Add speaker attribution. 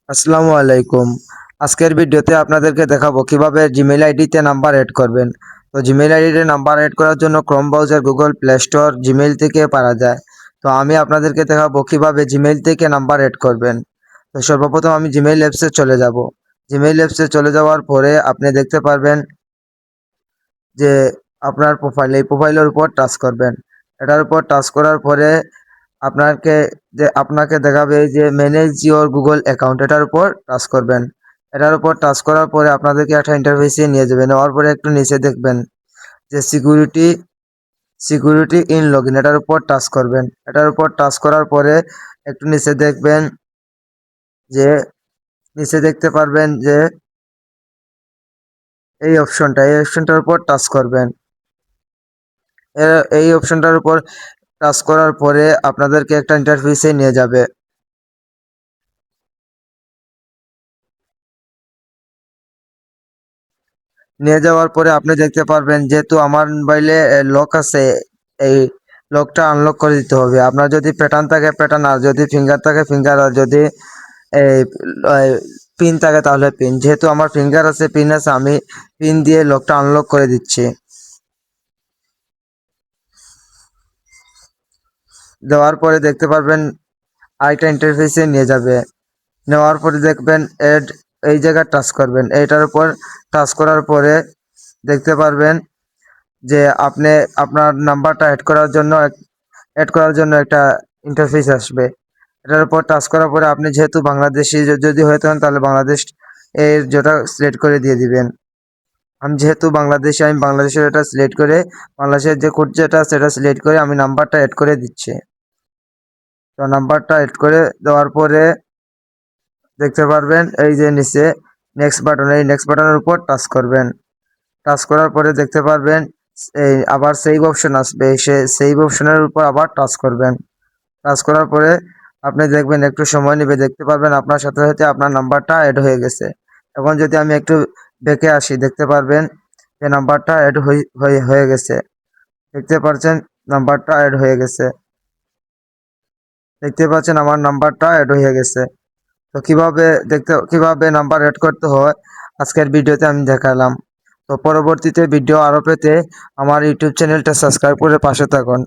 Speaker 1: আসসালামু আলাইকুম। আজকের ভিডিওতে আপনাদেরকে দেখাবো কিভাবে জিমেইল আইডিতে নাম্বার এড করবেন। তো জিমেইল আইডিতে নাম্বার এড করার জন্য Chrome browser, Google play store, Gmail থেকে পারা যায়। তো আমি আপনাদেরকে দেখাবো কিভাবে জিমেইল থেকে নাম্বার এড করবেন। তো সর্বপ্রথম আমি জিমেইল অ্যাপসে চলে যাব। জিমেইল অ্যাপসে চলে যাওয়ার পরে আপনি দেখতে পারবেন যে আপনার এই প্রোফাইলের উপর টাচ করবেন। এটার উপর টাচ করার পরে আপনাকে আপনাকে দেখাবে যে ম্যানেজ ইওর গুগল অ্যাকাউন্ট, এটার উপর টাচ করবেন। এটার উপর টাচ করার পরে আপনাদেরকে একটা ইন্টারফেসে নিয়ে যাবে। নেওয়ার পরে একটু নিচে দেখবেন যে সিকিউরিটি ইন লগইন, এটার উপর টাচ করবেন। এটার উপর টাচ করার পরে একটু নিচে দেখবেন যে নিচে দেখতে পারবেন যে এই অপশনটার উপর টাচ করবেন। এই অপশনটার উপর টাচ করার পরে আপনাদেরকে একটা ইন্টারফেসে নিয়ে যাবে। নিয়ে যাওয়ার পরে আপনি দেখতে পারবেন যেহেতু আমার মোবাইলে লক আছে, এই লকটা আনলক করে দিতে হবে। আপনার যদি প্যাটার্ন থাকে প্যাটার্ন, আর যদি ফিঙ্গার থাকে ফিঙ্গার, আর যদি এই পিন থাকে তাহলে পিন। যেহেতু আমার ফিঙ্গার আছে, পিন আছে, আমি পিন দিয়ে লকটা আনলক করে দিচ্ছি। দেওয়ার পরে দেখতে পারবেন আরেকটা ইন্টারফেসে নিয়ে যাবে। নেওয়ার পরে দেখবেন এড, এই জায়গায় টাচ করবেন। এইটার উপর টাচ করার পরে দেখতে পারবেন যে আপনি আপনার নাম্বারটা অ্যাড করার জন্য একটা ইন্টারফেস আসবে। এটার উপর টাচ করার পরে আপনি যেহেতু বাংলাদেশি যদি হয়ে থাকেন তাহলে বাংলাদেশ এর যেটা সিলেক্ট করে দিয়ে দিবেন। আমি যেহেতু বাংলাদেশি, আমি বাংলাদেশের এটা সিলেক্ট করে বাংলাদেশের যে কোড যেটা সেটা সিলেক্ট করে আমি নাম্বারটা অ্যাড করে দিচ্ছি। তো নাম্বারটা অ্যাড করে দেওয়ার পরে দেখতে পারবেন এই যে নিচে নেক্সট বাটন, এই নেক্সট বাটনের উপর টাচ করবেন। টাচ করার পরে দেখতে পারবেন এই আবার সেভ অপশন আসবে, সে সেভ অপশনের উপর আবার টাচ করবেন। টাচ করার পরে আপনি দেখবেন একটু সময় নেবে, দেখতে পারবেন আপনার সাথে সাথে আপনার নাম্বারটা অ্যাড হয়ে গেছে। এখন যদি আমি একটু ব্যাকে আসি, দেখতে পারবেন যে নাম্বারটা অ্যাড হয়ে গেছে। দেখতে পাচ্ছেন নাম্বারটা অ্যাড হয়ে গেছে। দেখতে পাচ্ছেন আমার নাম্বারটা অ্যাড হয়ে গেছে। তো কিভাবে নাম্বার অ্যাড করতে হয় আজকের ভিডিওতে আমি দেখালাম। তো পরবর্তীতে ভিডিও আরো পেতে আমার ইউটিউব চ্যানেলটা সাবস্ক্রাইব করে পাশে থাকুন।